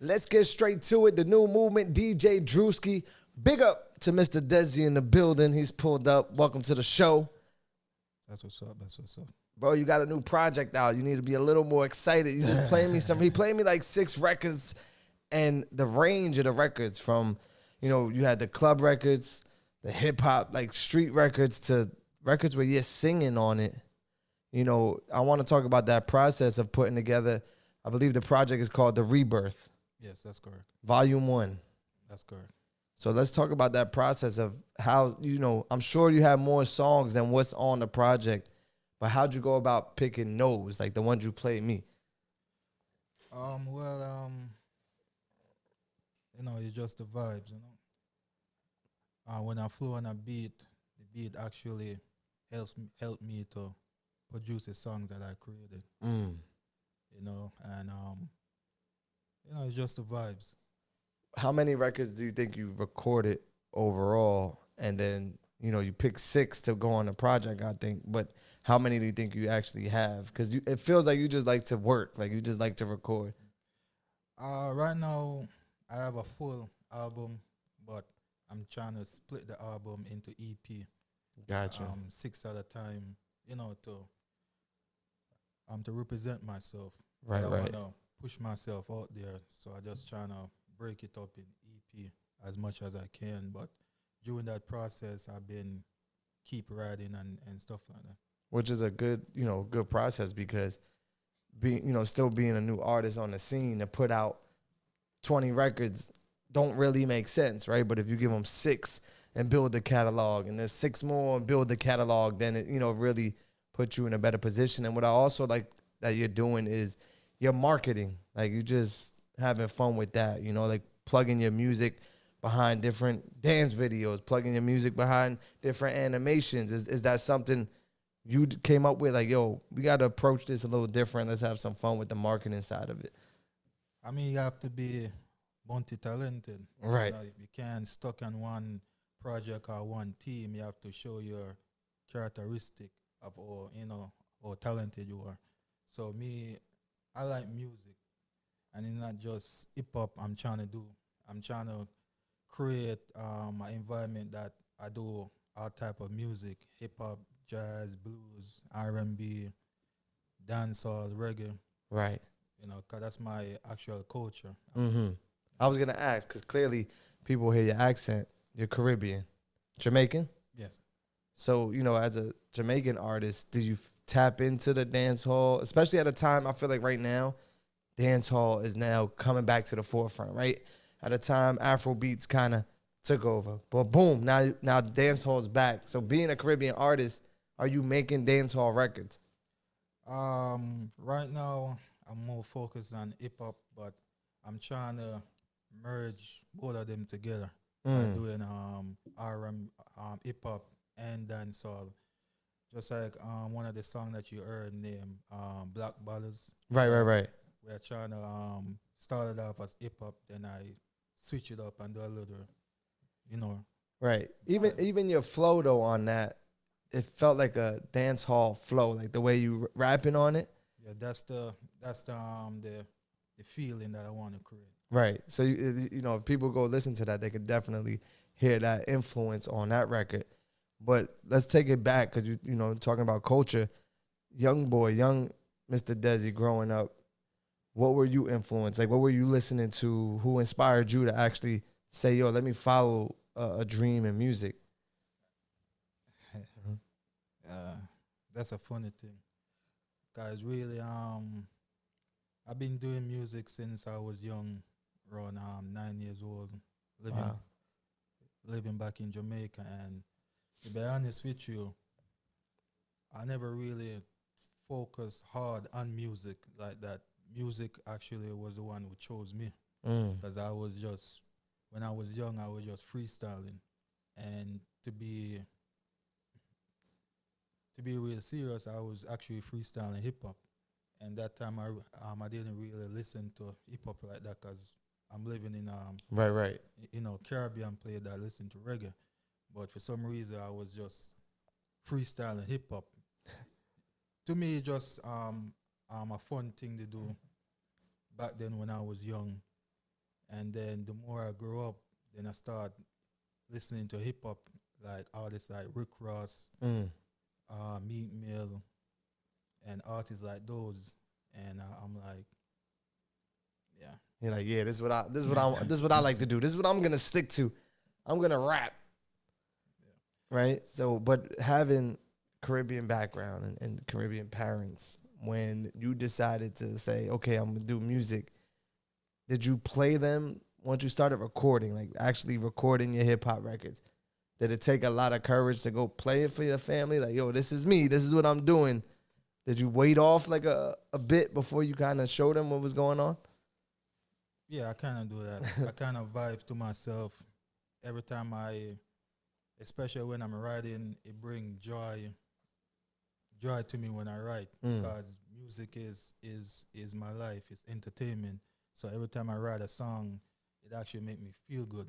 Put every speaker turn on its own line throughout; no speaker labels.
Let's get straight to it. The new movement, DJ Drewski. Big up to Mr. Dezzy in the building. He's pulled up. Welcome to the show.
That's what's up. That's what's up.
Bro, you got a new project out. You need to be a little more excited. You just played me some. He played me like 6 records, and the range of the records from, you had the club records, the hip hop, like street records, to records where you're singing on it. I want to talk about that process of putting together. I believe the project is called The Rebirth.
Yes, that's correct.
Volume 1.
That's correct.
So let's talk about that process of how, I'm sure you have more songs than what's on the project, but how'd you go about picking those, like the ones you played me?
It's just the vibes, when I flow on a beat, the beat actually help me to produce the songs that I created. It's just the vibes.
How many records do you think you recorded overall? And then, you picked 6 to go on the project, I think. But how many do you think you actually have? Because it feels like you just like to work, like you just like to record.
Right now, I have a full album, but I'm trying to split the album into EP.
Gotcha.
6 at a time, to represent myself.
Right.
I want to push myself out there, so I just trying to break it up in EP as much as I can. But during that process, I've been keep writing and stuff like that.
Which is a good process, because still being a new artist on the scene, to put out 20 records don't really make sense, right? But if you give them 6 and build the catalog, and then 6 more and build the catalog, then it, really puts you in a better position. And what I also like that you're doing is your marketing. Like, you just having fun with that, like plugging your music behind different dance videos, plugging your music behind different animations. Is that something you came up with? Like, yo, we got to approach this a little different. Let's have some fun with the marketing side of it.
I mean, you have to be multi-talented.
Right.
You can't stuck on one project or one team. You have to show your characteristic of how talented you are. So me, I like music, and it's not just hip hop I'm trying to do. I'm trying to create an environment that I do all type of music: hip hop, jazz, blues, R&B, dancehall, reggae.
Right.
'Cause that's my actual culture.
Mm-hmm. I was gonna ask, because clearly people hear your accent. You're Caribbean, Jamaican.
Yes.
So, as a Jamaican artist, do you tap into the dance hall, especially at a time? I feel like right now, dance hall is now coming back to the forefront, right? At a time, Afro beats kind of took over, but boom, now dance hall is back. So, being a Caribbean artist, are you making dance hall records?
Right now, I'm more focused on hip hop, but I'm trying to merge both of them together by doing RM, hip hop and dancehall. Just like one of the songs that you heard named Black Ballers.
Right.
We're trying to start it off as hip hop, then I switch it up and do a little,
Right. Even your flow though on that, it felt like a dance hall flow, like the way you rapping on it.
Yeah, that's the feeling that I want to create.
Right. So if people go listen to that, they could definitely hear that influence on that record. But let's take it back, because talking about culture, young Mr. Dezzy growing up, what were you influenced? Like, what were you listening to? Who inspired you to actually say, yo, let me follow a dream in music?
That's a funny thing, guys. Really, I've been doing music since I was young, around 9 years old, living back in Jamaica. And to be honest with you, I never really focused hard on music like that. Music actually was the one who chose me, because when I was young, I was just freestyling. And to be real serious, I was actually freestyling hip hop. And that time I didn't really listen to hip hop like that, because I'm living in
right.
Caribbean player that listen to reggae. But for some reason I was just freestyling hip hop. To me, just a fun thing to do back then when I was young. And then the more I grew up, then I start listening to hip hop, like artists like Rick Ross,
Mm.
Meat Mill, and artists like those. And I'm like, yeah,
You're like, yeah, this is what I like to do. This is what I'm gonna stick to. I'm gonna rap, right? So, but having Caribbean background and Caribbean parents, when you decided to say, okay, I'm gonna do music, did you play them once you started recording, like actually recording your hip hop records? Did it take a lot of courage to go play it for your family? Like, yo, this is me. This is what I'm doing. Did you wait off like a bit before you kind of showed them what was going on?
yeah, I kind of do that. I kind of vibe to myself every time especially when I'm writing. It brings joy to me when I write
Mm.
because music is my life. It's entertainment. So every time I write a song, it actually make me feel good.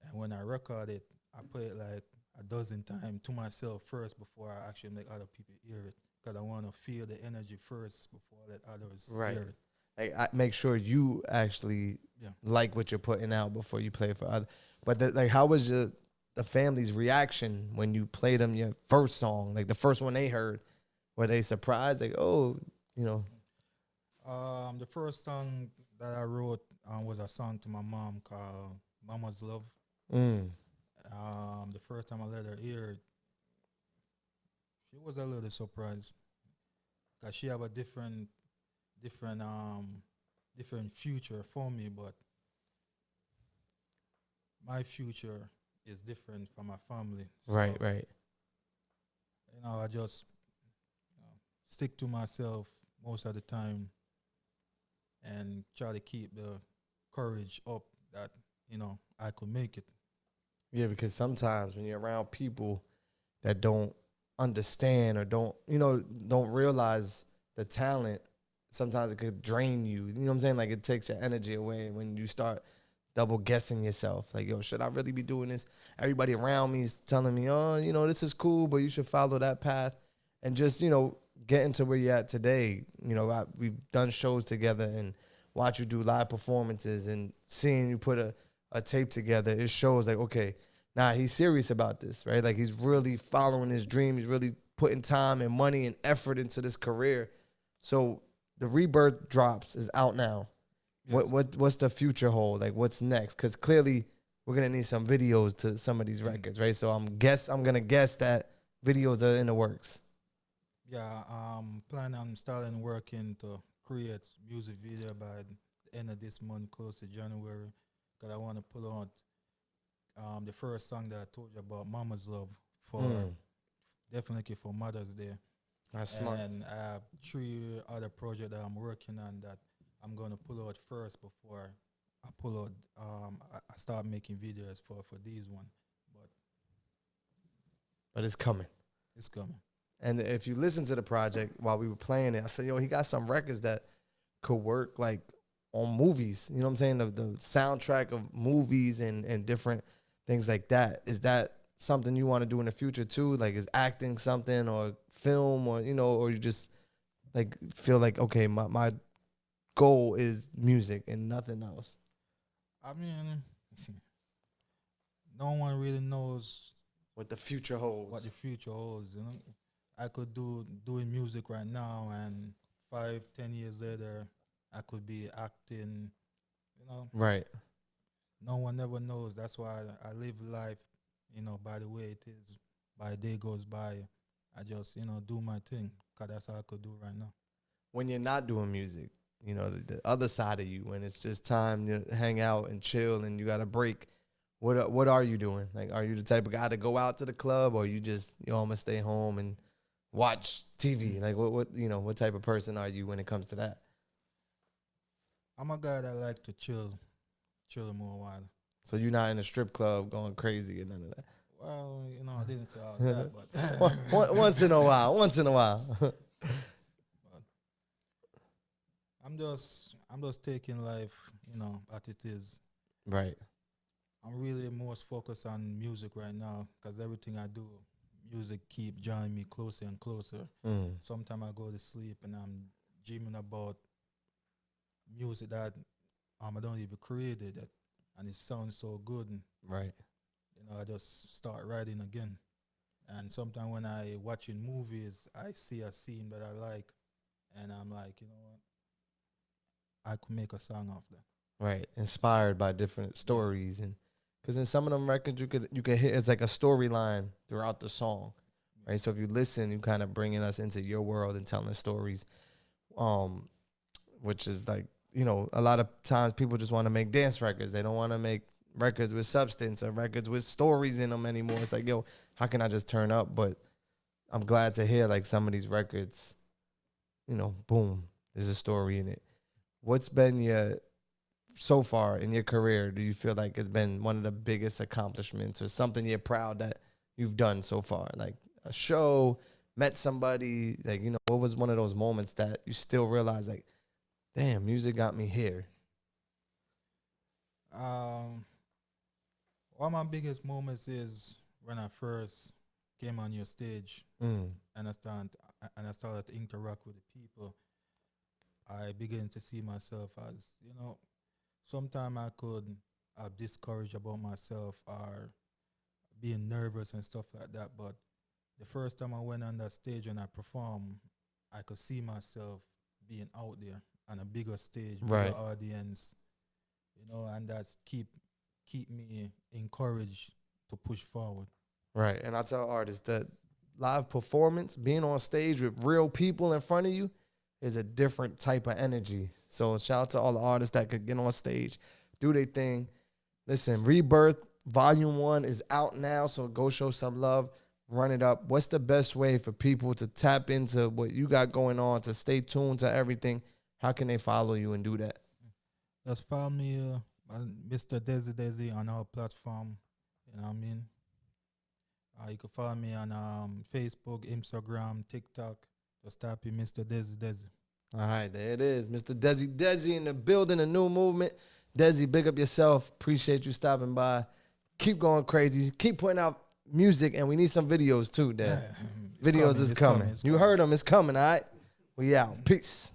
And when I record it, I play it like a dozen times to myself first before I actually make other people hear it. Because I want to feel the energy first before I let others
Right.
hear it.
Like, I make sure you actually
Yeah.
like what you're putting out before you play it for other. But like, how was the family's reaction when you played them your first song, like the first one they heard? Were they surprised? Like, oh, you know,
The first song that I wrote was a song to my mom called "Mama's Love."
mm,
The first time I let her hear it, she was a little surprised because she have a different, different future for me, but my future is different from my family.
right,
So
right.
I just stick to myself most of the time and try to keep the courage up that I could make it.
Yeah, because sometimes when you're around people that don't understand or don't realize the talent, sometimes it could drain you. You know what I'm saying? Like, it takes your energy away when you start double guessing yourself. Like, yo, should I really be doing this? Everybody around me is telling me, oh, this is cool, but you should follow that path. And just, getting to where you're at today. We've done shows together and watch you do live performances and seeing you put a tape together. It shows like, okay, nah, he's serious about this, right? Like, he's really following his dream. He's really putting time and money and effort into this career. So the Rebirth drops is out now.
Yes.
What's the future hold? Like, what's next? Because clearly we're gonna need some videos to some of these records, right? So I'm gonna guess that videos are in the works.
Yeah, plan on starting working to create music video by the end of this month, close to January, because I want to pull out the first song that I told you about, Mama's Love, for definitely for Mother's Day.
That's smart.
And I have 3 other projects that I'm working on that I'm going to pull out first before I pull out, I start making videos for these one. But
But it's coming.
it's coming.
And if you listen to the project while we were playing it, I said, yo, he got some records that could work like on movies. You know what I'm saying? The soundtrack of movies and different things like that. Is that something you want to do in the future too? Like, is acting something or film or, or you just like feel like, okay, my goal is music and nothing else?
I mean, no one really knows
What the future
what the
holds.
future holds. I could doing music right now, and 5, 10 years later, I could be acting.
Right.
No one ever knows. That's why I live life, by the way it is. By the day goes by, I just do my thing, 'cause that's how I could do right now.
When you're not doing music, the other side of you, when it's just time to hang out and chill and you got a break, what are you doing? Like, are you the type of guy to go out to the club, or you almost stay home and watch TV? Like, what type of person are you when it comes to that?
I'm a guy that like to chill more a while.
So you're not in a strip club going crazy or none of that.
Well, I didn't say all that,
Once in a while, once in a while.
but I'm just taking life, as it is.
Right.
I'm really most focused on music right now because everything I do, music keep drawing me closer and closer.
Mm.
Sometimes I go to sleep and I'm dreaming about music that I don't even created it, and it sounds so good. And,
Right.
I just start writing again. And sometimes when I watching movies, I see a scene that I like, and I'm like, you know what, I could make a song off that.
Right. Inspired by different stories, and because in some of them records you could hit it's like a storyline throughout the song. Right. So if you listen, you kind of bringing us into your world and telling stories. Which is like, a lot of times people just want to make dance records. They don't want to make records with substance or records with stories in them anymore. It's like, yo, how can I just turn up? But I'm glad to hear like some of these records, boom, there's a story in it. What's been so far in your career, do you feel like it's been one of the biggest accomplishments or something you're proud that you've done so far? Like a show, met somebody, like, what was one of those moments that you still realize like, damn, music got me here?
One of my biggest moments is when I first came on your stage
Mm.
and I started to interact with the people. I began to see myself as, sometimes I could have discouraged about myself or being nervous and stuff like that. But the first time I went on that stage and I performed, I could see myself being out there on a bigger stage,
Right.
bigger audience, and that's keep me encouraged to push forward.
Right. And I tell artists that live performance, being on stage with real people in front of you, is a different type of energy. So shout out to all the artists that could get on stage, do their thing. Listen, Rebirth Volume 1 is out now, so go show some love, run it up. What's the best way for people to tap into what you got going on, to stay tuned to everything? How can they follow you and do that?
Just follow me, Mr. Dezzy Dezzy, on our platform. You know what I mean? You can follow me on Facebook, Instagram, TikTok. Just type in Mr. Dezzy Dezzy.
All right, there it is. Mr. Dezzy Dezzy in the building, a new movement. Dezzy, big up yourself. Appreciate you stopping by. Keep going crazy. Keep putting out music, and we need some videos too, Dad.
Yeah,
Videos is coming. You heard them. It's coming, all right? We out. Peace.